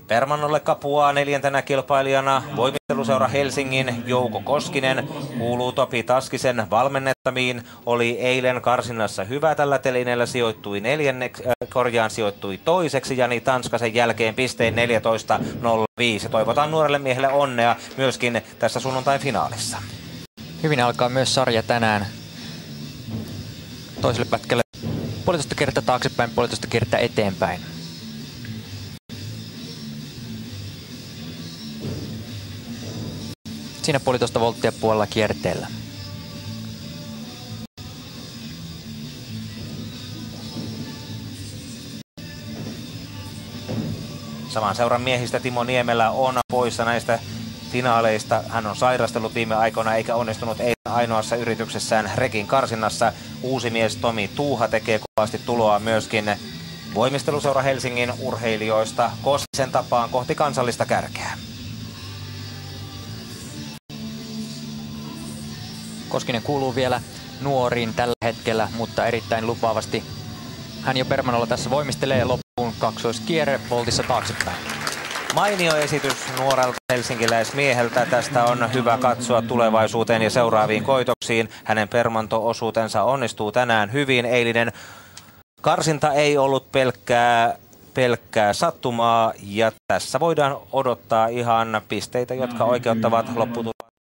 Permannolle kapuaa neljäntenä kilpailijana voimisteluseura Helsingin Jouko Koskinen. Kuuluu Topi Taskisen valmennettamiin. Oli eilen karsinnassa hyvä tällä telineellä, sijoittui toiseksi Jani Tanskasen jälkeen pisteen 14.05. Toivotaan nuorelle miehelle onnea myöskin tässä sunnuntain finaalissa. Hyvin alkaa myös sarja tänään. Toiselle pätkälle 1,5 kertaa taaksepäin, 1,5 kertaa eteenpäin. Siinä 1,5 volttia puolella kierteellä. Saman seuran miehistä Timo Niemelä on poissa näistä finaaleista. Hän on sairastellut viime aikoina eikä onnistunut ainoassa yrityksessään rekin karsinnassa. Uusi mies Tomi Tuuha tekee kovasti tuloa myöskin voimisteluseura Helsingin urheilijoista Koskisen tapaan kohti kansallista kärkeä. Koskinen kuuluu vielä nuoriin tällä hetkellä, mutta erittäin lupaavasti. Hän jo Permannolla tässä voimistelee loppuun kaksoiskierre voltissa taaksepäin. Mainio esitys nuorelta helsinkiläismieheltä. Tästä on hyvä katsoa tulevaisuuteen ja seuraaviin koitoksiin. Hänen permanto-osuutensa onnistuu tänään hyvin. Eilinen karsinta ei ollut pelkkää sattumaa ja tässä voidaan odottaa ihan pisteitä, jotka oikeuttavat lopputulokseen.